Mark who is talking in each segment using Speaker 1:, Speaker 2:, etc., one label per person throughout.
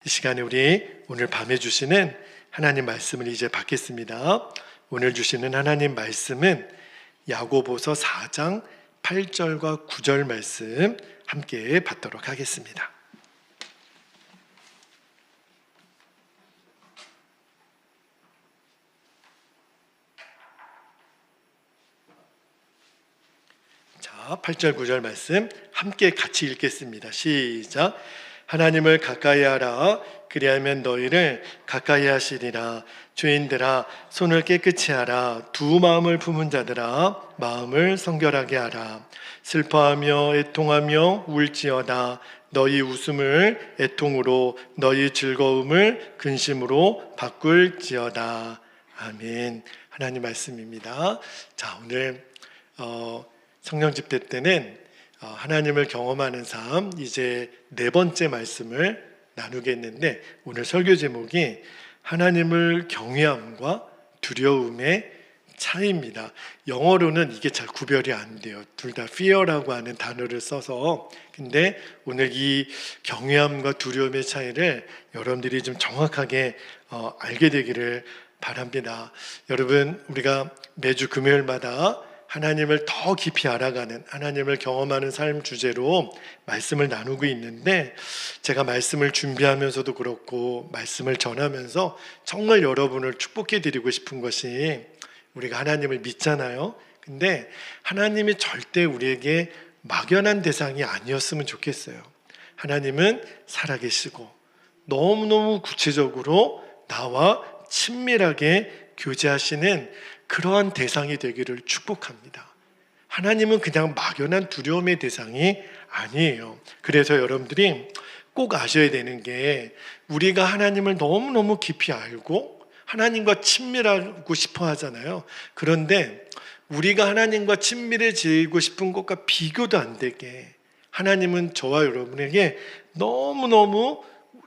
Speaker 1: 이 시간에 우리 오늘 밤에 주시는 하나님 말씀을 이제 받겠습니다. 오늘 주시는 하나님 말씀은 야고보서 4장 8절과 9절 말씀 함께 받도록 하겠습니다. 자, 8절 9절 말씀 함께 같이 읽겠습니다. 시작. 하나님을 가까이 하라. 그리하면 너희를 가까이 하시리라. 죄인들아 손을 깨끗이 하라. 두 마음을 품은 자들아 마음을 성결하게 하라. 슬퍼하며 애통하며 울지어다. 너희 웃음을 애통으로 너희 즐거움을 근심으로 바꿀지어다. 아멘. 하나님 말씀입니다. 자, 오늘 성령 집회 때는 하나님을 경험하는 삶, 이제 네 번째 말씀을 나누겠는데, 오늘 설교 제목이 하나님을 경외함과 두려움의 차이입니다. 영어로는 이게 잘 구별이 안 돼요. 둘 다 fear라고 하는 단어를 써서. 근데 오늘 이 경외함과 두려움의 차이를 여러분들이 좀 정확하게 알게 되기를 바랍니다. 여러분, 우리가 매주 금요일마다 하나님을 더 깊이 알아가는, 하나님을 경험하는 삶 주제로 말씀을 나누고 있는데, 제가 말씀을 준비하면서도 그렇고 말씀을 전하면서 정말 여러분을 축복해 드리고 싶은 것이, 우리가 하나님을 믿잖아요. 근데 하나님이 절대 우리에게 막연한 대상이 아니었으면 좋겠어요. 하나님은 살아계시고 너무너무 구체적으로 나와 친밀하게 교제하시는 그러한 대상이 되기를 축복합니다. 하나님은 그냥 막연한 두려움의 대상이 아니에요. 그래서 여러분들이 꼭 아셔야 되는 게, 우리가 하나님을 너무너무 깊이 알고 하나님과 친밀하고 싶어 하잖아요. 그런데 우리가 하나님과 친밀해지고 싶은 것과 비교도 안 되게 하나님은 저와 여러분에게 너무너무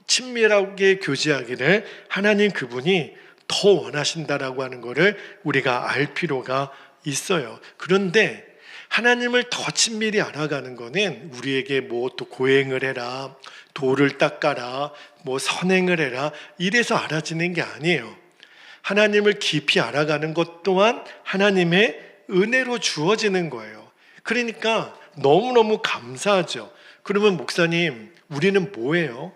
Speaker 1: 친밀하게 교제하기를 하나님 그분이 더 원하신다라고 하는 것을 우리가 알 필요가 있어요. 그런데 하나님을 더 친밀히 알아가는 것은 우리에게 뭐 또 고행을 해라, 도를 닦아라, 뭐 선행을 해라 이래서 알아지는 게 아니에요. 하나님을 깊이 알아가는 것 또한 하나님의 은혜로 주어지는 거예요. 그러니까 너무너무 감사하죠. 그러면 목사님, 우리는 뭐예요?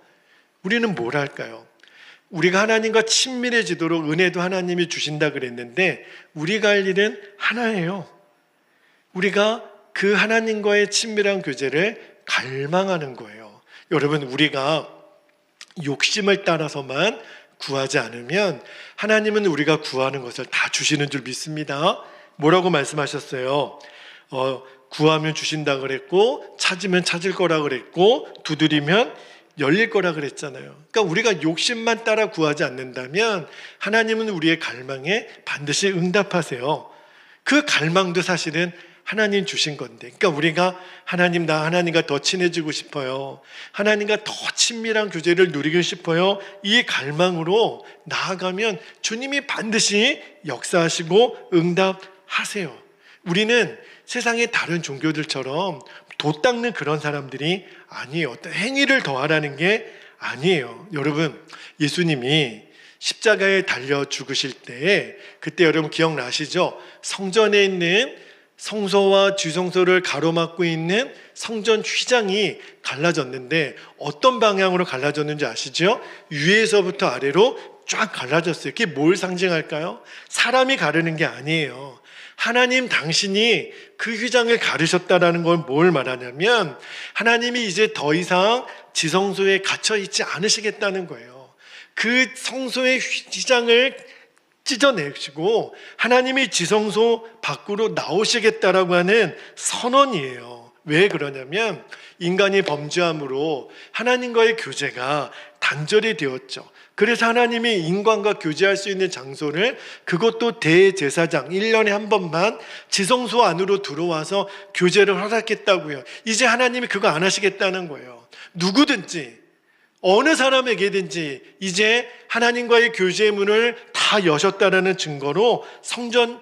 Speaker 1: 우리는 뭘 할까요? 우리가 하나님과 친밀해지도록 은혜도 하나님이 주신다 그랬는데, 우리가 할 일은 하나예요. 우리가 그 하나님과의 친밀한 교제를 갈망하는 거예요. 여러분, 우리가 욕심을 따라서만 구하지 않으면 하나님은 우리가 구하는 것을 다 주시는 줄 믿습니다. 뭐라고 말씀하셨어요? 구하면 주신다 그랬고, 찾으면 찾을 거라 그랬고, 두드리면 열릴 거라 그랬잖아요. 그러니까 우리가 욕심만 따라 구하지 않는다면 하나님은 우리의 갈망에 반드시 응답하세요. 그 갈망도 사실은 하나님 주신 건데, 그러니까 우리가 하나님, 나 하나님과 더 친해지고 싶어요, 하나님과 더 친밀한 교제를 누리고 싶어요, 이 갈망으로 나아가면 주님이 반드시 역사하시고 응답하세요. 우리는 세상의 다른 종교들처럼 도 닦는 그런 사람들이 아니에요. 어떤 행위를 더하라는 게 아니에요. 여러분, 예수님이 십자가에 달려 죽으실 때, 그때 여러분 기억나시죠? 성전에 있는 성소와 쥐성소를 가로막고 있는 성전 휘장이 갈라졌는데, 어떤 방향으로 갈라졌는지 아시죠? 위에서부터 아래로 쫙 갈라졌어요. 그게 뭘 상징할까요? 사람이 가르는 게 아니에요. 하나님 당신이 그 휘장을 가르셨다라는 건 뭘 말하냐면, 하나님이 이제 더 이상 지성소에 갇혀 있지 않으시겠다는 거예요. 그 성소의 휘장을 찢어내시고 하나님이 지성소 밖으로 나오시겠다라고 하는 선언이에요. 왜 그러냐면, 인간이 범죄함으로 하나님과의 교제가 단절이 되었죠. 그래서 하나님이 인간과 교제할 수 있는 장소를, 그것도 대제사장 1년에 한 번만 지성소 안으로 들어와서 교제를 허락했다고요. 이제 하나님이 그거 안 하시겠다는 거예요. 누구든지 어느 사람에게든지 이제 하나님과의 교제의 문을 다 여셨다라는 증거로 성전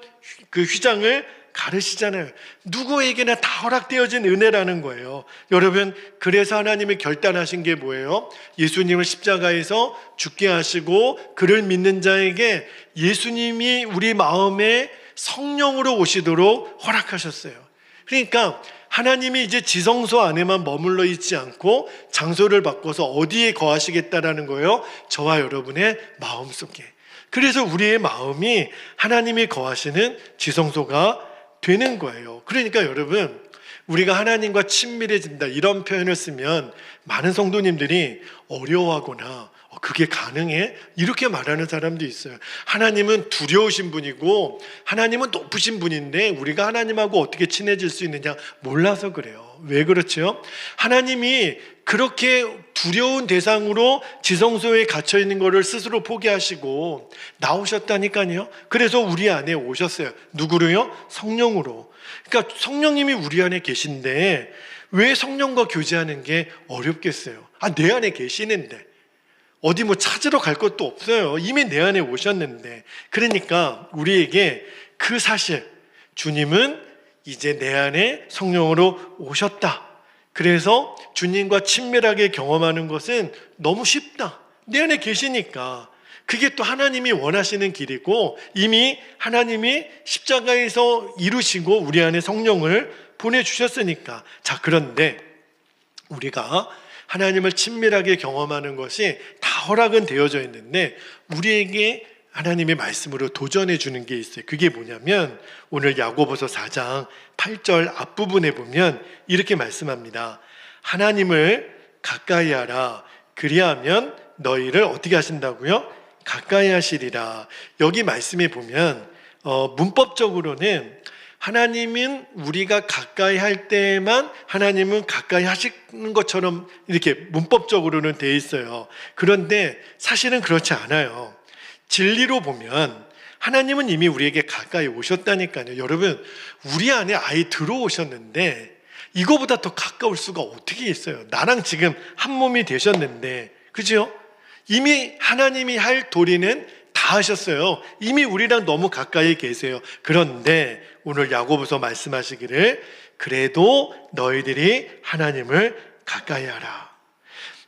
Speaker 1: 그 휘장을 가르치잖아요. 누구에게나 다 허락되어진 은혜라는 거예요. 여러분, 그래서 하나님이 결단하신 게 뭐예요? 예수님을 십자가에서 죽게 하시고 그를 믿는 자에게 예수님이 우리 마음에 성령으로 오시도록 허락하셨어요. 그러니까 하나님이 이제 지성소 안에만 머물러 있지 않고 장소를 바꿔서 어디에 거하시겠다라는 거예요? 저와 여러분의 마음속에. 그래서 우리의 마음이 하나님이 거하시는 지성소가 되는 거예요. 그러니까 여러분, 우리가 하나님과 친밀해진다 이런 표현을 쓰면 많은 성도님들이 어려워하거나 그게 가능해? 이렇게 말하는 사람도 있어요. 하나님은 두려우신 분이고 하나님은 높으신 분인데 우리가 하나님하고 어떻게 친해질 수 있느냐 몰라서 그래요. 왜 그렇죠? 하나님이 그렇게 두려운 대상으로 지성소에 갇혀 있는 것을 스스로 포기하시고 나오셨다니까요. 그래서 우리 안에 오셨어요. 누구로요? 성령으로. 그러니까 성령님이 우리 안에 계신데 왜 성령과 교제하는 게 어렵겠어요? 내 안에 계시는데 어디 찾으러 갈 것도 없어요. 이미 내 안에 오셨는데. 그러니까 우리에게 그 사실, 주님은 이제 내 안에 성령으로 오셨다. 그래서 주님과 친밀하게 경험하는 것은 너무 쉽다. 내 안에 계시니까. 그게 또 하나님이 원하시는 길이고 이미 하나님이 십자가에서 이루시고 우리 안에 성령을 보내주셨으니까. 자, 그런데 우리가 하나님을 친밀하게 경험하는 것이 다 허락은 되어져 있는데 우리에게 하나님의 말씀으로 도전해 주는 게 있어요. 그게 뭐냐면 오늘 야고보서 4장 8절 앞부분에 보면 이렇게 말씀합니다. 하나님을 가까이 하라. 그리하면 너희를 어떻게 하신다고요? 가까이 하시리라. 여기 말씀에 보면 문법적으로는 하나님은 우리가 가까이 할 때만 하나님은 가까이 하시는 것처럼 이렇게 문법적으로는 돼 있어요. 그런데 사실은 그렇지 않아요. 진리로 보면 하나님은 이미 우리에게 가까이 오셨다니까요. 여러분, 우리 안에 아예 들어오셨는데 이거보다 더 가까울 수가 어떻게 있어요? 나랑 지금 한 몸이 되셨는데, 그죠? 이미 하나님이 할 도리는 다 하셨어요. 이미 우리랑 너무 가까이 계세요. 그런데 오늘 야고보서 말씀하시기를 그래도 너희들이 하나님을 가까이 하라.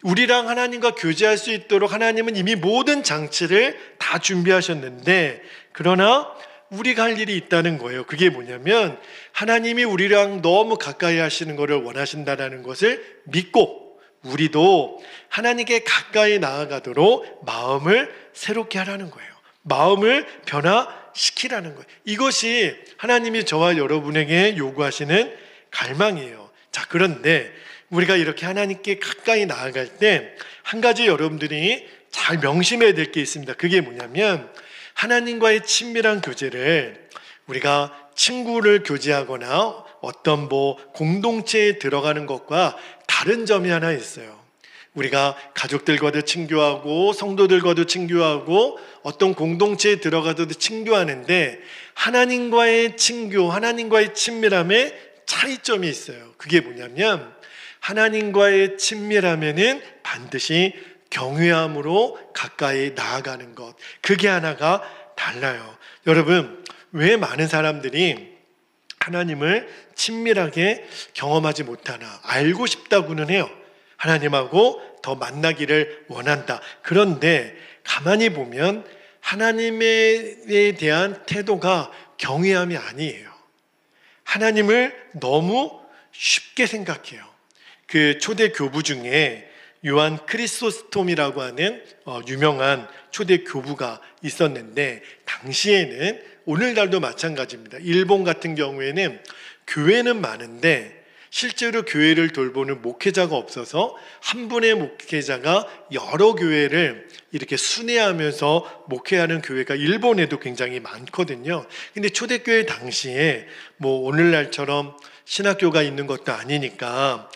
Speaker 1: 우리랑 하나님과 교제할 수 있도록 하나님은 이미 모든 장치를 다 준비하셨는데 그러나 우리가 할 일이 있다는 거예요. 그게 뭐냐면 하나님이 우리랑 너무 가까이 하시는 것을 원하신다는 것을 믿고 우리도 하나님께 가까이 나아가도록 마음을 새롭게 하라는 거예요. 마음을 변화시키라는 거예요. 이것이 하나님이 저와 여러분에게 요구하시는 갈망이에요. 자, 그런데 우리가 이렇게 하나님께 가까이 나아갈 때 한 가지 여러분들이 잘 명심해야 될 게 있습니다. 그게 뭐냐면 하나님과의 친밀한 교제를 우리가 친구를 교제하거나 어떤 공동체에 들어가는 것과 다른 점이 하나 있어요. 우리가 가족들과도 친교하고 성도들과도 친교하고 어떤 공동체에 들어가도 친교하는데 하나님과의 친교, 하나님과의 친밀함에 차이점이 있어요. 그게 뭐냐면 하나님과의 친밀함에는 반드시 경외함으로 가까이 나아가는 것. 그게 하나가 달라요. 여러분, 왜 많은 사람들이 하나님을 친밀하게 경험하지 못하나? 알고 싶다고는 해요. 하나님하고 더 만나기를 원한다. 그런데 가만히 보면 하나님에 대한 태도가 경외함이 아니에요. 하나님을 너무 쉽게 생각해요. 그 초대 교부 중에 요한 크리소스톰이라고 하는 유명한 초대 교부가 있었는데 당시에는 오늘날도 마찬가지입니다. 일본 같은 경우에는 교회는 많은데 실제로 교회를 돌보는 목회자가 없어서 한 분의 목회자가 여러 교회를 이렇게 순회하면서 목회하는 교회가 일본에도 굉장히 많거든요. 근데 초대교회 당시에 오늘날처럼 신학교가 있는 것도 아니니까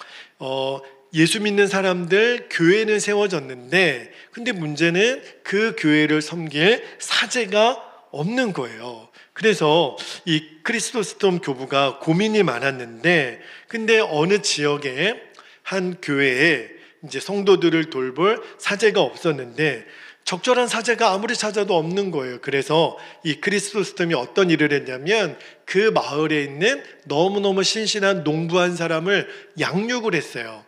Speaker 1: 예수 믿는 사람들 교회는 세워졌는데 근데 문제는 그 교회를 섬길 사제가 없는 거예요. 그래서 이 크리스토스톰 교부가 고민이 많았는데 근데 어느 지역에 한 교회에 이제 성도들을 돌볼 사제가 없었는데 적절한 사제가 아무리 찾아도 없는 거예요. 그래서 이 크리스토스톰이 어떤 일을 했냐면 그 마을에 있는 너무너무 신실한 농부 한 사람을 양육을 했어요.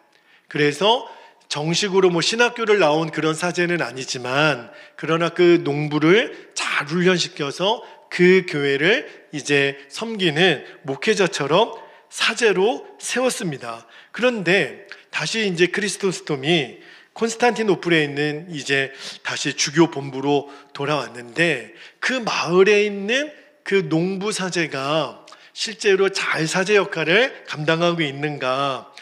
Speaker 1: 그래서 정식으로 신학교를 나온 그런 사제는 아니지만 그러나 그 농부를 잘 훈련시켜서 그 교회를 이제 섬기는 목회자처럼 사제로 세웠습니다. 그런데 다시 이제 크리스토스톰이 콘스탄티노플에 있는 이제 다시 주교 본부로 돌아왔는데 그 마을에 있는 그 농부 사제가 실제로 잘 사제 역할을 감당하고 있는가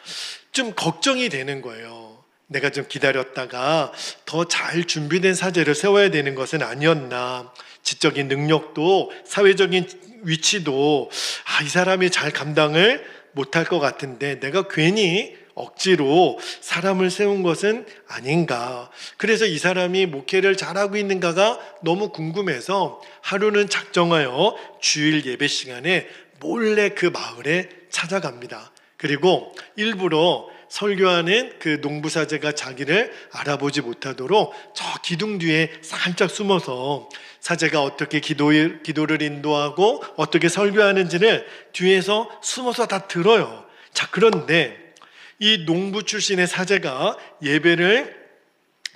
Speaker 1: 좀 걱정이 되는 거예요. 내가 좀 기다렸다가 더 잘 준비된 사제를 세워야 되는 것은 아니었나. 지적인 능력도 사회적인 위치도 이 사람이 잘 감당을 못할 것 같은데 내가 괜히 억지로 사람을 세운 것은 아닌가. 그래서 이 사람이 목회를 잘하고 있는가가 너무 궁금해서 하루는 작정하여 주일 예배 시간에 몰래 그 마을에 찾아갑니다. 그리고 일부러 설교하는 그 농부사제가 자기를 알아보지 못하도록 저 기둥 뒤에 살짝 숨어서 사제가 어떻게 기도를 인도하고 어떻게 설교하는지를 뒤에서 숨어서 다 들어요. 자, 그런데 이 농부 출신의 사제가 예배를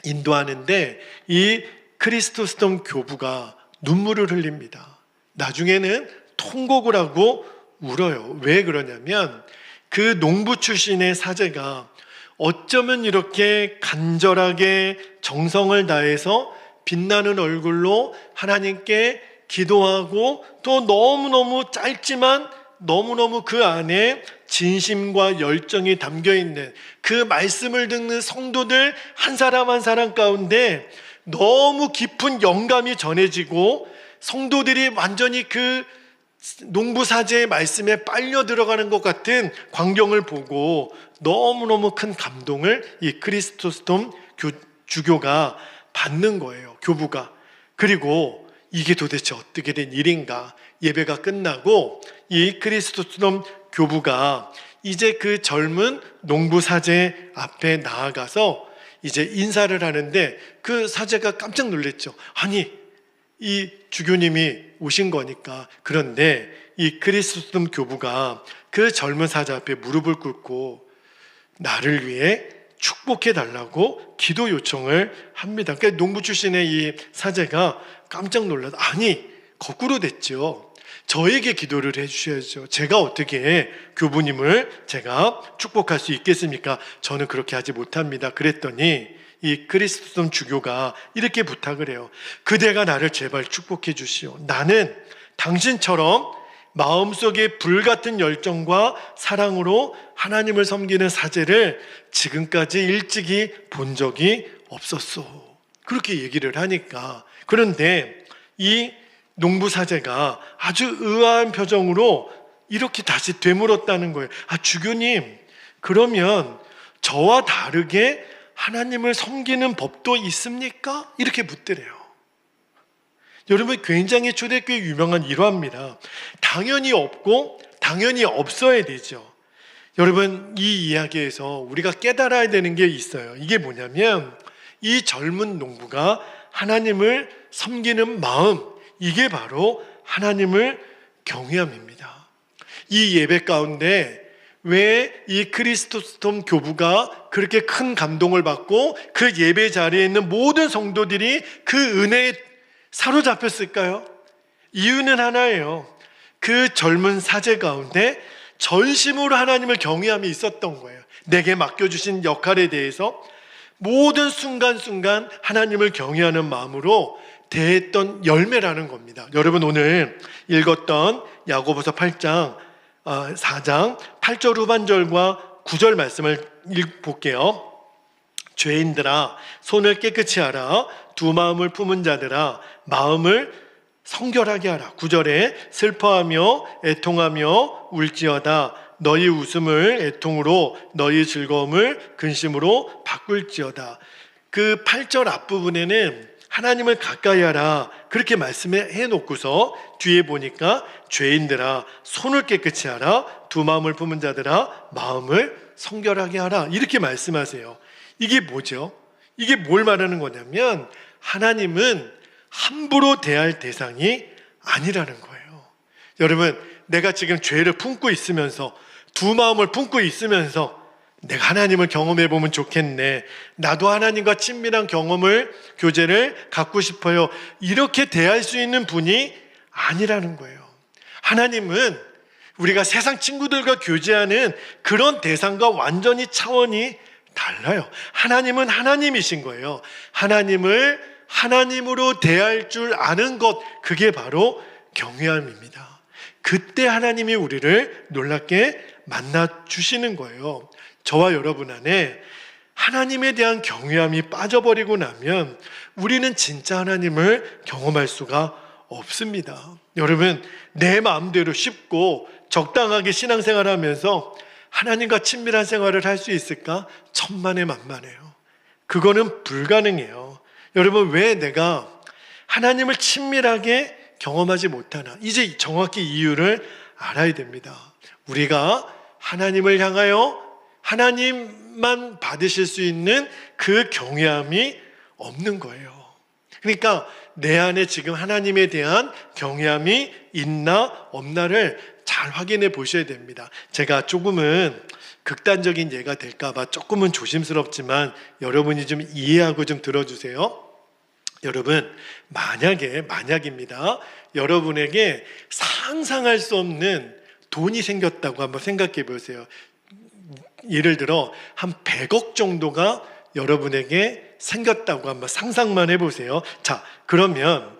Speaker 1: 인도하는데 이 크리스토스톰 교부가 눈물을 흘립니다. 나중에는 통곡을 하고 울어요. 왜 그러냐면 그 농부 출신의 사제가 어쩌면 이렇게 간절하게 정성을 다해서 빛나는 얼굴로 하나님께 기도하고 또 너무너무 짧지만 너무너무 그 안에 진심과 열정이 담겨있는 그 말씀을 듣는 성도들 한 사람 한 사람 가운데 너무 깊은 영감이 전해지고 성도들이 완전히 그 농부사제의 말씀에 빨려 들어가는 것 같은 광경을 보고 너무너무 큰 감동을 이 크리스토스톰 주교가 받는 거예요. 교부가. 그리고 이게 도대체 어떻게 된 일인가. 예배가 끝나고 이 크리스토스톰 교부가 이제 그 젊은 농부사제 앞에 나아가서 이제 인사를 하는데 그 사제가 깜짝 놀랐죠. 아니, 이 주교님이 오신 거니까. 그런데 이 크리스토스톰 교부가 그 젊은 사제 앞에 무릎을 꿇고 나를 위해 축복해 달라고 기도 요청을 합니다. 그러니까 농부 출신의 이 사제가 깜짝 놀라서 아니 거꾸로 됐죠. 저에게 기도를 해주셔야죠. 제가 어떻게 교부님을 제가 축복할 수 있겠습니까? 저는 그렇게 하지 못합니다. 그랬더니 이 크리스토스톰 주교가 이렇게 부탁을 해요. 그대가 나를 제발 축복해 주시오. 나는 당신처럼 마음속에 불같은 열정과 사랑으로 하나님을 섬기는 사제를 지금까지 일찍이 본 적이 없었소. 그렇게 얘기를 하니까. 그런데 이 농부 사제가 아주 의아한 표정으로 이렇게 다시 되물었다는 거예요. 주교님, 그러면 저와 다르게 하나님을 섬기는 법도 있습니까? 이렇게 묻더래요. 여러분, 굉장히 초대교회 유명한 일화입니다. 당연히 없고 당연히 없어야 되죠. 여러분, 이 이야기에서 우리가 깨달아야 되는 게 있어요. 이게 뭐냐면 이 젊은 농부가 하나님을 섬기는 마음, 이게 바로 하나님을 경외함입니다. 이 예배 가운데 왜 이 크리스토스톰 교부가 그렇게 큰 감동을 받고 그 예배 자리에 있는 모든 성도들이 그 은혜에 사로잡혔을까요? 이유는 하나예요. 그 젊은 사제 가운데 전심으로 하나님을 경외함이 있었던 거예요. 내게 맡겨주신 역할에 대해서 모든 순간순간 하나님을 경외하는 마음으로 대했던 열매라는 겁니다. 여러분, 오늘 읽었던 야고보서 8장 4장 8절 후반절과 9절 말씀을 볼게요. 죄인들아, 손을 깨끗이 하라. 두 마음을 품은 자들아, 마음을 성결하게 하라. 9절에 슬퍼하며 애통하며 울지어다. 너희 웃음을 애통으로, 너희 즐거움을 근심으로 바꿀지어다. 그 8절 앞부분에는 하나님을 가까이 하라 그렇게 말씀해 놓고서 뒤에 보니까 죄인들아 손을 깨끗이 하라, 두 마음을 품은 자들아 마음을 성결하게 하라 이렇게 말씀하세요. 이게 뭐죠? 이게 뭘 말하는 거냐면 하나님은 함부로 대할 대상이 아니라는 거예요. 여러분, 내가 지금 죄를 품고 있으면서, 두 마음을 품고 있으면서 내가 하나님을 경험해 보면 좋겠네, 나도 하나님과 친밀한 교제를 갖고 싶어요, 이렇게 대할 수 있는 분이 아니라는 거예요. 하나님은 우리가 세상 친구들과 교제하는 그런 대상과 완전히 차원이 달라요. 하나님은 하나님이신 거예요. 하나님을 하나님으로 대할 줄 아는 것, 그게 바로 경외함입니다. 그때 하나님이 우리를 놀랍게 만나 주시는 거예요. 저와 여러분 안에 하나님에 대한 경외함이 빠져버리고 나면 우리는 진짜 하나님을 경험할 수가 없습니다. 여러분, 내 마음대로 쉽고 적당하게 신앙생활하면서 하나님과 친밀한 생활을 할 수 있을까? 천만에만만해요. 그거는 불가능해요. 여러분, 왜 내가 하나님을 친밀하게 경험하지 못하나? 이제 정확히 이유를 알아야 됩니다. 우리가 하나님을 향하여 하나님만 받으실 수 있는 그 경외함이 없는 거예요. 그러니까 내 안에 지금 하나님에 대한 경외함이 있나 없나를 잘 확인해 보셔야 됩니다. 제가 조금은 극단적인 예가 될까봐 조금은 조심스럽지만 여러분이 좀 이해하고 좀 들어주세요. 여러분, 만약입니다. 여러분에게 상상할 수 없는 돈이 생겼다고 한번 생각해 보세요. 예를 들어 한 100억 정도가 여러분에게 생겼다고 한번 상상만 해보세요. 자, 그러면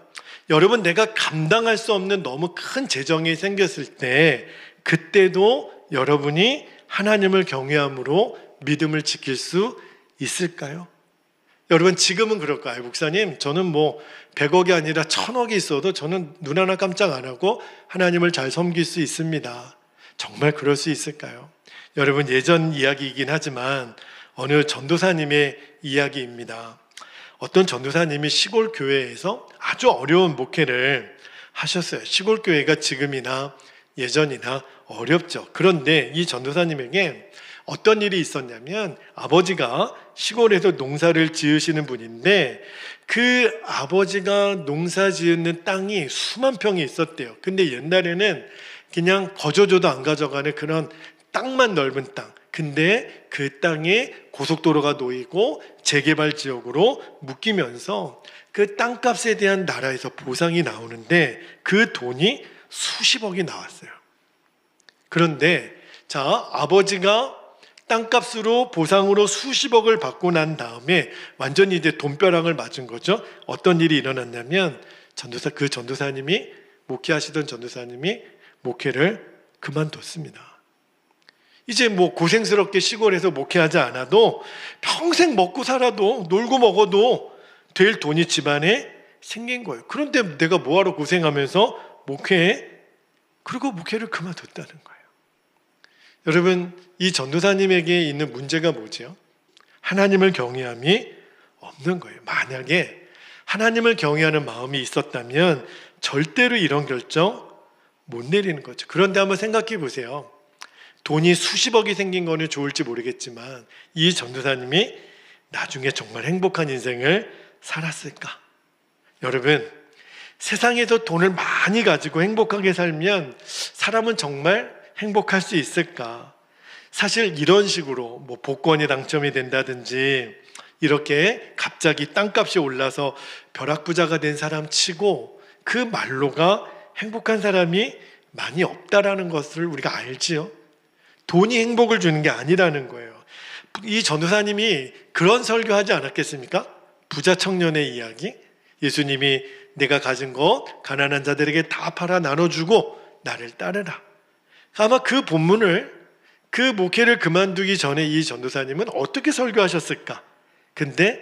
Speaker 1: 여러분, 내가 감당할 수 없는 너무 큰 재정이 생겼을 때 그때도 여러분이 하나님을 경외함으로 믿음을 지킬 수 있을까요? 여러분, 지금은 그럴까요? 목사님, 저는 100억이 아니라 1000억이 있어도 저는 눈 하나 깜짝 안 하고 하나님을 잘 섬길 수 있습니다. 정말 그럴 수 있을까요? 여러분, 예전 이야기이긴 하지만 어느 전도사님의 이야기입니다. 어떤 전도사님이 시골 교회에서 아주 어려운 목회를 하셨어요. 시골 교회가 지금이나 예전이나 어렵죠. 그런데 이 전도사님에게 어떤 일이 있었냐면, 아버지가 시골에서 농사를 지으시는 분인데 그 아버지가 농사 지은 땅이 수만 평이 있었대요. 근데 옛날에는 그냥 거저줘도 안 가져가는 그런 땅만 넓은 땅. 근데 그 땅에 고속도로가 놓이고 재개발 지역으로 묶이면서 그 땅값에 대한 나라에서 보상이 나오는데 그 돈이 수십억이 나왔어요. 그런데 자, 아버지가 땅값으로 보상으로 수십억을 받고 난 다음에 완전히 이제 돈벼락을 맞은 거죠. 어떤 일이 일어났냐면 그 전도사님이, 목회하시던 전도사님이 목회를 그만뒀습니다. 이제 고생스럽게 시골에서 목회하지 않아도 평생 먹고 살아도 놀고 먹어도 될 돈이 집안에 생긴 거예요. 그런데 내가 뭐하러 고생하면서 목회해? 그리고 목회를 그만뒀다는 거예요. 여러분, 이 전도사님에게 있는 문제가 뭐죠? 하나님을 경외함이 없는 거예요. 만약에 하나님을 경외하는 마음이 있었다면 절대로 이런 결정 못 내리는 거죠. 그런데 한번 생각해 보세요. 돈이 수십억이 생긴 거는 좋을지 모르겠지만 이 전도사님이 나중에 정말 행복한 인생을 살았을까? 여러분, 세상에서 돈을 많이 가지고 행복하게 살면 사람은 정말 행복할 수 있을까? 사실 이런 식으로 복권이 당첨이 된다든지 이렇게 갑자기 땅값이 올라서 벼락부자가 된 사람 치고 그 말로가 행복한 사람이 많이 없다라는 것을 우리가 알지요. 돈이 행복을 주는 게 아니라는 거예요. 이 전도사님이 그런 설교하지 않았겠습니까? 부자 청년의 이야기. 예수님이 내가 가진 것 가난한 자들에게 다 팔아 나눠주고 나를 따르라. 아마 그 본문을, 그 목회를 그만두기 전에 이 전도사님은 어떻게 설교하셨을까? 근데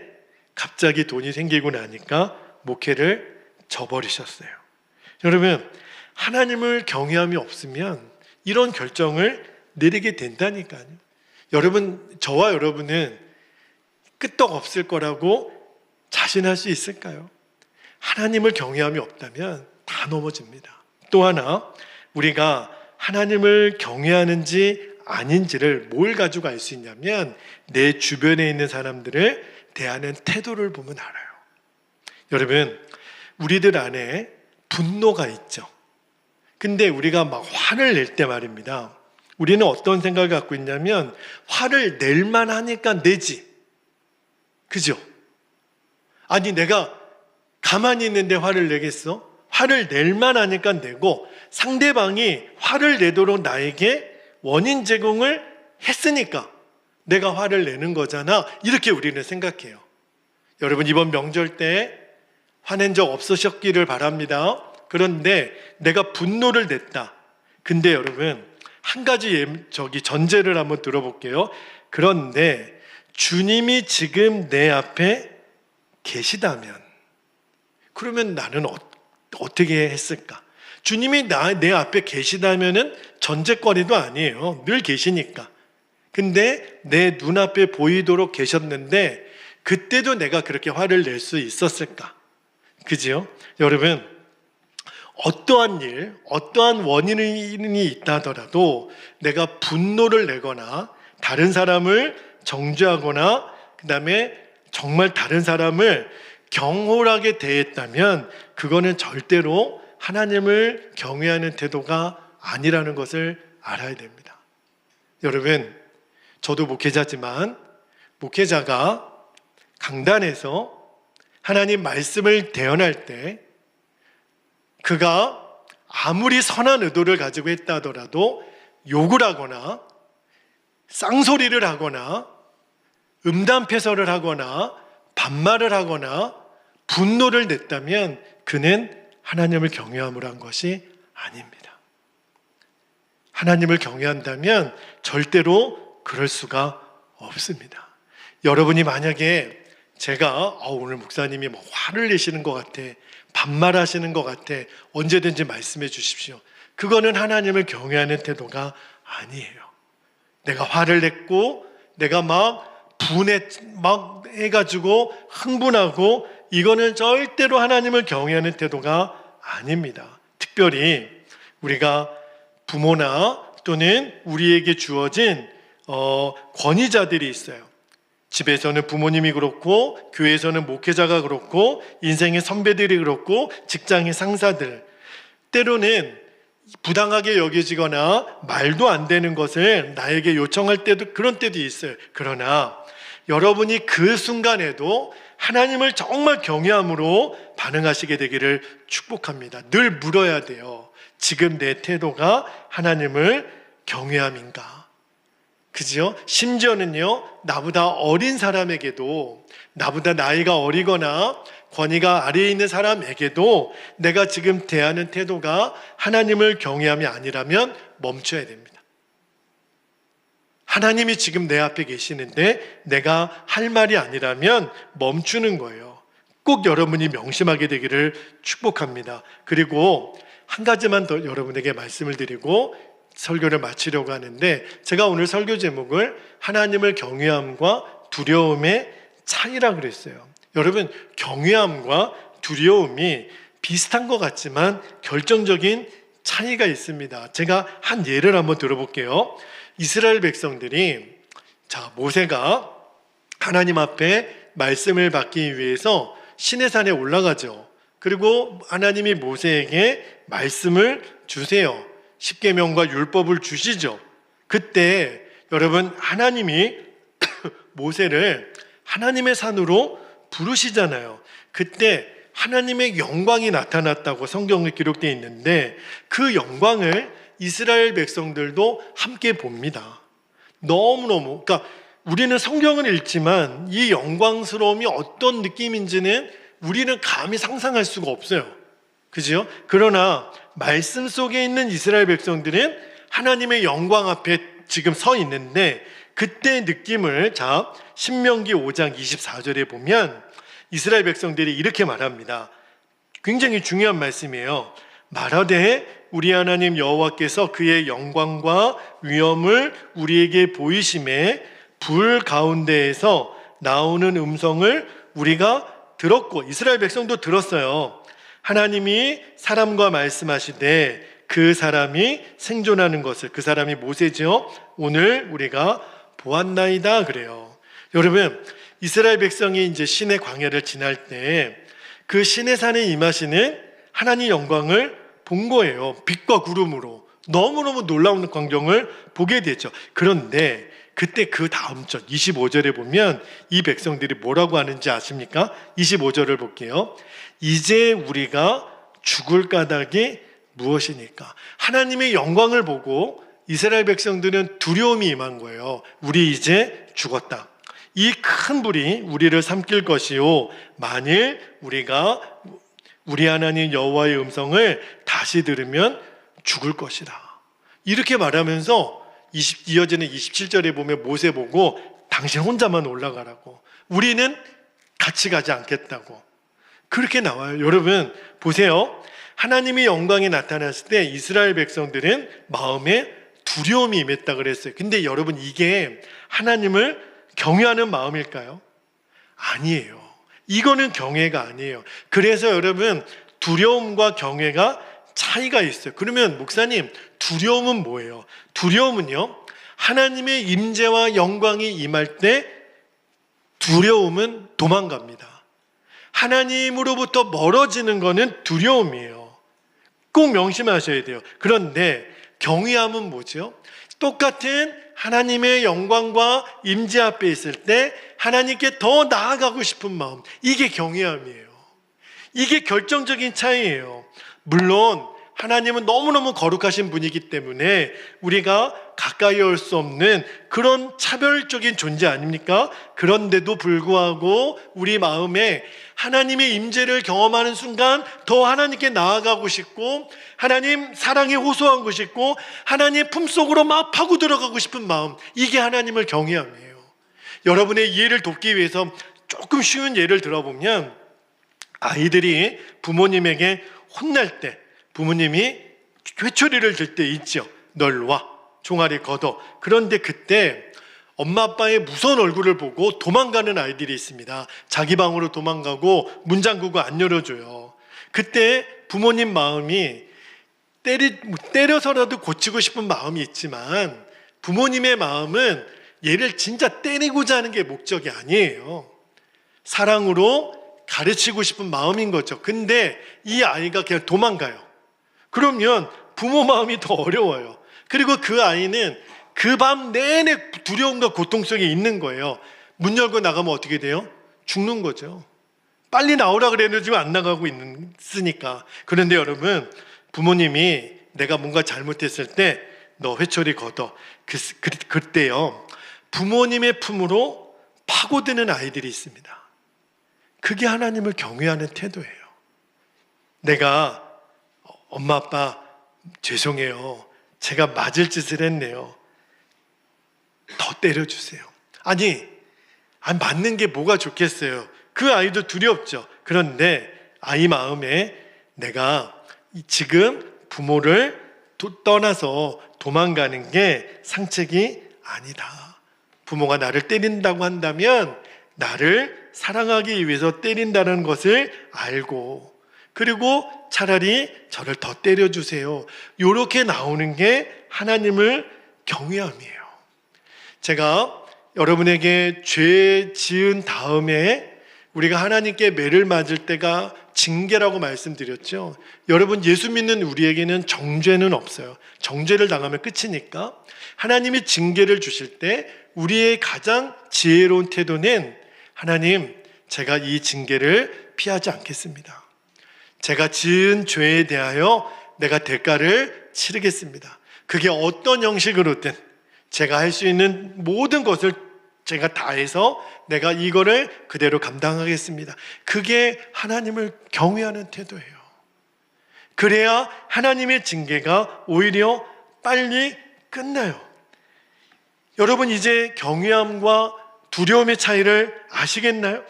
Speaker 1: 갑자기 돈이 생기고 나니까 목회를 저버리셨어요. 여러분, 하나님을 경외함이 없으면 이런 결정을 내리게 된다니까요. 여러분, 저와 여러분은 끄떡없을 거라고 자신할 수 있을까요? 하나님을 경외함이 없다면 다 넘어집니다. 또 하나, 우리가 하나님을 경외하는지 아닌지를 뭘 가지고 알 수 있냐면 내 주변에 있는 사람들을 대하는 태도를 보면 알아요. 여러분, 우리들 안에 분노가 있죠. 근데 우리가 막 화를 낼 때 말입니다, 우리는 어떤 생각을 갖고 있냐면 화를 낼 만하니까 내지. 그죠? 아니, 내가 가만히 있는데 화를 내겠어? 화를 낼 만하니까 내고, 상대방이 화를 내도록 나에게 원인 제공을 했으니까 내가 화를 내는 거잖아, 이렇게 우리는 생각해요. 여러분, 이번 명절 때 화낸 적 없으셨기를 바랍니다. 그런데 내가 분노를 냈다. 근데 여러분, 한 가지 전제를 한번 들어볼게요. 그런데 주님이 지금 내 앞에 계시다면, 그러면 나는 어떻게 했을까? 주님이 내 앞에 계시다면은 전제거리도 아니에요. 늘 계시니까. 근데 내 눈앞에 보이도록 계셨는데 그때도 내가 그렇게 화를 낼 수 있었을까? 그죠? 여러분, 어떠한 일, 어떠한 원인이 있다 하더라도 내가 분노를 내거나 다른 사람을 정죄하거나 그 다음에 정말 다른 사람을 경홀하게 대했다면 그거는 절대로 하나님을 경외하는 태도가 아니라는 것을 알아야 됩니다. 여러분, 저도 목회자지만 목회자가 강단에서 하나님 말씀을 대언할 때 그가 아무리 선한 의도를 가지고 했다 하더라도 욕을 하거나 쌍소리를 하거나 음담패설을 하거나 반말을 하거나 분노를 냈다면 그는 하나님을 경외함으로 한 것이 아닙니다. 하나님을 경외한다면 절대로 그럴 수가 없습니다. 여러분이 만약에 제가 오늘 목사님이 뭐 화를 내시는 것 같아, 반말하시는 것 같아, 언제든지 말씀해 주십시오. 그거는 하나님을 경외하는 태도가 아니에요. 내가 화를 냈고 내가 막 해가지고 흥분하고, 이거는 절대로 하나님을 경외하는 태도가 아닙니다. 특별히 우리가 부모나 또는 우리에게 주어진 권위자들이 있어요. 집에서는 부모님이 그렇고, 교회에서는 목회자가 그렇고, 인생의 선배들이 그렇고, 직장의 상사들, 때로는 부당하게 여겨지거나 말도 안 되는 것을 나에게 요청할 때도, 그런 때도 있어요. 그러나 여러분이 그 순간에도 하나님을 정말 경외함으로 반응하시게 되기를 축복합니다. 늘 물어야 돼요. 지금 내 태도가 하나님을 경외함인가? 그죠? 심지어는요, 나보다 어린 사람에게도, 나보다 나이가 어리거나 권위가 아래에 있는 사람에게도 내가 지금 대하는 태도가 하나님을 경외함이 아니라면 멈춰야 됩니다. 하나님이 지금 내 앞에 계시는데 내가 할 말이 아니라면 멈추는 거예요. 꼭 여러분이 명심하게 되기를 축복합니다. 그리고 한 가지만 더 여러분에게 말씀을 드리고 설교를 마치려고 하는데, 제가 오늘 설교 제목을 하나님을 경외함과 두려움의 차이라고 그랬어요. 여러분, 경외함과 두려움이 비슷한 것 같지만 결정적인 차이가 있습니다. 제가 한 예를 한번 들어볼게요. 이스라엘 백성들이, 모세가 하나님 앞에 말씀을 받기 위해서 시내산에 올라가죠. 그리고 하나님이 모세에게 말씀을 주세요. 십계명과 율법을 주시죠. 그때 여러분, 하나님이 모세를 하나님의 산으로 부르시잖아요. 그때 하나님의 영광이 나타났다고 성경에 기록되어 있는데 그 영광을 이스라엘 백성들도 함께 봅니다. 너무너무, 그러니까 우리는 성경을 읽지만 이 영광스러움이 어떤 느낌인지는 우리는 감히 상상할 수가 없어요. 그죠? 그러나 말씀 속에 있는 이스라엘 백성들은 하나님의 영광 앞에 지금 서 있는데, 그때 느낌을 신명기 5장 24절에 보면 이스라엘 백성들이 이렇게 말합니다. 굉장히 중요한 말씀이에요. 말하되 우리 하나님 여호와께서 그의 영광과 위엄을 우리에게 보이심에 불 가운데에서 나오는 음성을 우리가 들었고, 이스라엘 백성도 들었어요. 하나님이 사람과 말씀하시되 그 사람이 생존하는 것을, 그 사람이 모세죠, 오늘 우리가 보았나이다 그래요. 여러분, 이스라엘 백성이 이제 신의 광야를 지날 때 그 시내산에 임하시는 하나님 영광을 본 거예요. 빛과 구름으로 너무너무 놀라운 광경을 보게 되죠. 그런데 그때 그 다음 절 25절에 보면 이 백성들이 뭐라고 하는지 아십니까? 25절을 볼게요. 이제 우리가 죽을 까닭이 무엇이니까? 하나님의 영광을 보고 이스라엘 백성들은 두려움이 임한 거예요. 우리 이제 죽었다. 이 큰 불이 우리를 삼킬 것이요, 만일 우리가 우리 하나님 여호와의 음성을 다시 들으면 죽을 것이다. 이렇게 말하면서 이어지는 27절에 보면 모세 보고 당신 혼자만 올라가라고, 우리는 같이 가지 않겠다고 그렇게 나와요. 여러분 보세요. 하나님의 영광이 나타났을 때 이스라엘 백성들은 마음에 두려움이 임했다 그랬어요. 근데 여러분, 이게 하나님을 경외하는 마음일까요? 아니에요. 이거는 경외가 아니에요. 그래서 여러분, 두려움과 경외가 차이가 있어요. 그러면 목사님, 두려움은 뭐예요? 두려움은요, 하나님의 임재와 영광이 임할 때 두려움은 도망갑니다. 하나님으로부터 멀어지는 것은 두려움이에요. 꼭 명심하셔야 돼요. 그런데 경외함은 뭐죠? 똑같은 하나님의 영광과 임재 앞에 있을 때 하나님께 더 나아가고 싶은 마음, 이게 경외함이에요. 이게 결정적인 차이예요. 물론 하나님은 너무너무 거룩하신 분이기 때문에 우리가 가까이 올 수 없는 그런 차별적인 존재 아닙니까? 그런데도 불구하고 우리 마음에 하나님의 임재를 경험하는 순간 더 하나님께 나아가고 싶고, 하나님 사랑에 호소하고 싶고, 하나님 품속으로 막 파고 들어가고 싶은 마음, 이게 하나님을 경외함이에요. 여러분의 이해를 돕기 위해서 조금 쉬운 예를 들어보면, 아이들이 부모님에게 혼날 때, 부모님이 회초리를 들 때 있죠. 널 와, 종아리 걷어. 그런데 그때 엄마 아빠의 무서운 얼굴을 보고 도망가는 아이들이 있습니다. 자기 방으로 도망가고 문 잠그고 안 열어줘요. 그때 부모님 마음이 때려서라도 고치고 싶은 마음이 있지만, 부모님의 마음은 얘를 진짜 때리고자 하는 게 목적이 아니에요. 사랑으로 가르치고 싶은 마음인 거죠. 근데 이 아이가 그냥 도망가요. 그러면 부모 마음이 더 어려워요. 그리고 그 아이는 그 밤 내내 두려움과 고통 속에 있는 거예요. 문 열고 나가면 어떻게 돼요? 죽는 거죠. 빨리 나오라 그래가지고 안 나가고 있으니까. 그런데 여러분, 부모님이 내가 뭔가 잘못했을 때 너 회초리 걷어. 그때요, 부모님의 품으로 파고드는 아이들이 있습니다. 그게 하나님을 경외하는 태도예요. 내가 엄마 아빠 죄송해요, 제가 맞을 짓을 했네요, 더 때려주세요. 아니 맞는 게 뭐가 좋겠어요. 그 아이도 두렵죠. 그런데 아이 마음에 내가 지금 부모를 떠나서 도망가는 게 상책이 아니다. 부모가 나를 때린다고 한다면 나를 사랑하기 위해서 때린다는 것을 알고, 그리고 차라리 저를 더 때려주세요. 이렇게 나오는 게 하나님을 경외함이에요. 제가 여러분에게 죄 지은 다음에 우리가 하나님께 매를 맞을 때가 징계라고 말씀드렸죠. 여러분, 예수 믿는 우리에게는 정죄는 없어요. 정죄를 당하면 끝이니까. 하나님이 징계를 주실 때 우리의 가장 지혜로운 태도는, 하나님, 제가 이 징계를 피하지 않겠습니다. 제가 지은 죄에 대하여 내가 대가를 치르겠습니다. 그게 어떤 형식으로든 제가 할 수 있는 모든 것을 제가 다 해서 내가 이거를 그대로 감당하겠습니다. 그게 하나님을 경외하는 태도예요. 그래야 하나님의 징계가 오히려 빨리 끝나요. 여러분, 이제 경외함과 두려움의 차이를 아시겠나요?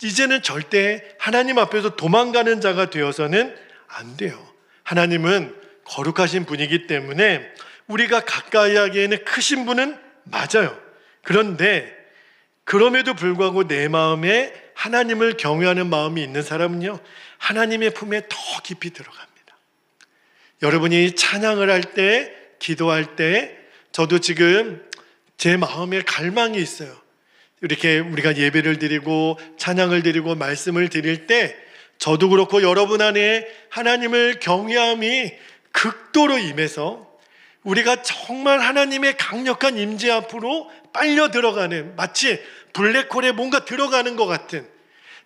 Speaker 1: 이제는 절대 하나님 앞에서 도망가는 자가 되어서는 안 돼요. 하나님은 거룩하신 분이기 때문에 우리가 가까이 하기에는 크신 분은 맞아요. 그런데 그럼에도 불구하고 내 마음에 하나님을 경외하는 마음이 있는 사람은요, 하나님의 품에 더 깊이 들어갑니다. 여러분이 찬양을 할 때, 기도할 때, 저도 지금 제 마음에 갈망이 있어요. 이렇게 우리가 예배를 드리고 찬양을 드리고 말씀을 드릴 때 저도 그렇고 여러분 안에 하나님을 경외함이 극도로 임해서 우리가 정말 하나님의 강력한 임재 앞으로 빨려 들어가는, 마치 블랙홀에 뭔가 들어가는 것 같은,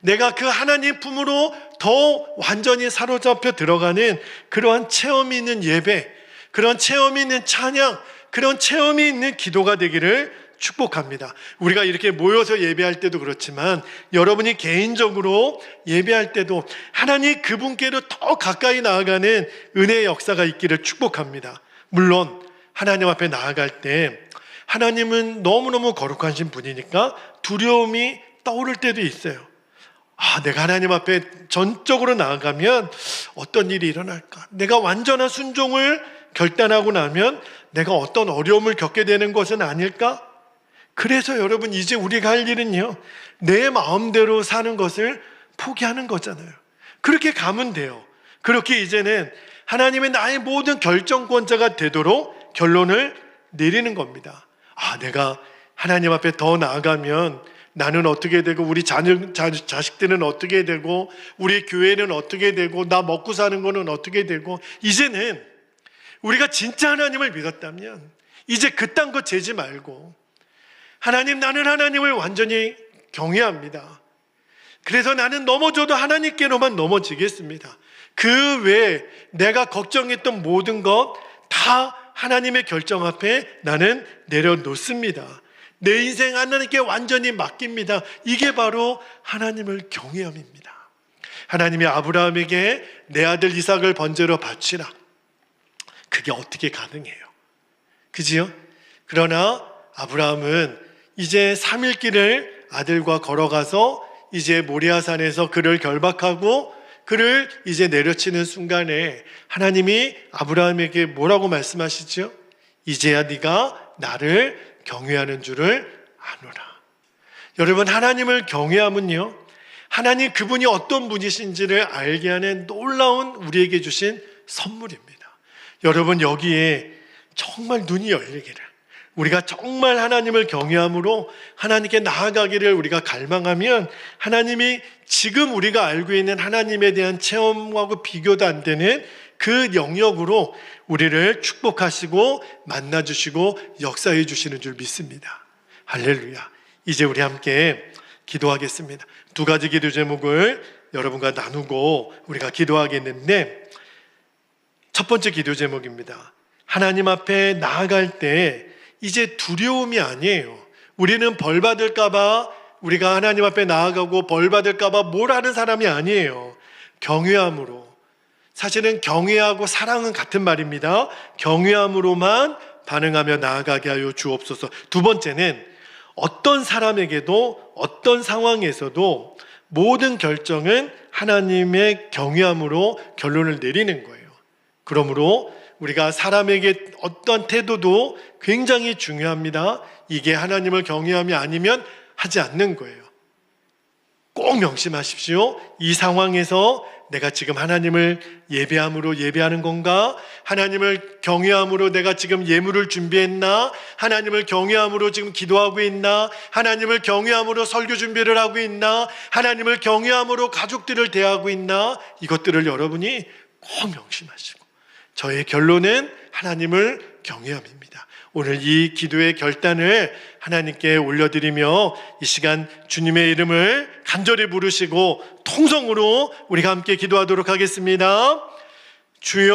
Speaker 1: 내가 그 하나님 품으로 더 완전히 사로잡혀 들어가는 그러한 체험이 있는 예배, 그런 체험이 있는 찬양, 그런 체험이 있는 기도가 되기를 축복합니다. 우리가 이렇게 모여서 예배할 때도 그렇지만 여러분이 개인적으로 예배할 때도 하나님 그분께로 더 가까이 나아가는 은혜의 역사가 있기를 축복합니다. 물론 하나님 앞에 나아갈 때 하나님은 너무너무 거룩하신 분이니까 두려움이 떠오를 때도 있어요. 내가 하나님 앞에 전적으로 나아가면 어떤 일이 일어날까? 내가 완전한 순종을 결단하고 나면 내가 어떤 어려움을 겪게 되는 것은 아닐까? 그래서 여러분, 이제 우리가 할 일은요, 내 마음대로 사는 것을 포기하는 거잖아요. 그렇게 가면 돼요. 그렇게 이제는 하나님의 나의 모든 결정권자가 되도록 결론을 내리는 겁니다. 내가 하나님 앞에 더 나아가면 나는 어떻게 되고, 우리 자식들은 어떻게 되고, 우리 교회는 어떻게 되고, 나 먹고 사는 거는 어떻게 되고. 이제는 우리가 진짜 하나님을 믿었다면 이제 그딴 거 재지 말고, 하나님, 나는 하나님을 완전히 경외합니다. 그래서 나는 넘어져도 하나님께로만 넘어지겠습니다. 그 외에 내가 걱정했던 모든 것 다 하나님의 결정 앞에 나는 내려놓습니다. 내 인생 하나님께 완전히 맡깁니다. 이게 바로 하나님을 경외함입니다. 하나님이 아브라함에게 내 아들 이삭을 번제로 바치라. 그게 어떻게 가능해요? 그지요? 그러나 아브라함은 이제 3일 길을 아들과 걸어가서 이제 모리아산에서 그를 결박하고 그를 이제 내려치는 순간에 하나님이 아브라함에게 뭐라고 말씀하시죠? 이제야 네가 나를 경외하는 줄을 아노라. 여러분, 하나님을 경외함은요, 하나님 그분이 어떤 분이신지를 알게 하는 놀라운 우리에게 주신 선물입니다. 여러분, 여기에 정말 눈이 열리기를, 우리가 정말 하나님을 경외함으로 하나님께 나아가기를 우리가 갈망하면 하나님이 지금 우리가 알고 있는 하나님에 대한 체험하고 비교도 안 되는 그 영역으로 우리를 축복하시고 만나주시고 역사해 주시는 줄 믿습니다. 할렐루야. 이제 우리 함께 기도하겠습니다. 2가지 기도 제목을 여러분과 나누고 우리가 기도하겠는데, 첫 번째 기도 제목입니다. 하나님 앞에 나아갈 때 이제 두려움이 아니에요. 우리는 벌 받을까봐, 우리가 하나님 앞에 나아가고 벌 받을까봐 뭘 하는 사람이 아니에요. 경외함으로. 사실은 경외하고 사랑은 같은 말입니다. 경외함으로만 반응하며 나아가게 하여 주옵소서. 두 번째는 어떤 사람에게도 어떤 상황에서도 모든 결정은 하나님의 경외함으로 결론을 내리는 거예요. 그러므로 우리가 사람에게 어떤 태도도 굉장히 중요합니다. 이게 하나님을 경외함이 아니면 하지 않는 거예요. 꼭 명심하십시오. 이 상황에서 내가 지금 하나님을 예배함으로 예배하는 건가? 하나님을 경외함으로 내가 지금 예물을 준비했나? 하나님을 경외함으로 지금 기도하고 있나? 하나님을 경외함으로 설교 준비를 하고 있나? 하나님을 경외함으로 가족들을 대하고 있나? 이것들을 여러분이 꼭 명심하시고, 저의 결론은 하나님을 경외함입니다. 오늘 이 기도의 결단을 하나님께 올려드리며 이 시간 주님의 이름을 간절히 부르시고 통성으로 우리가 함께 기도하도록 하겠습니다. 주여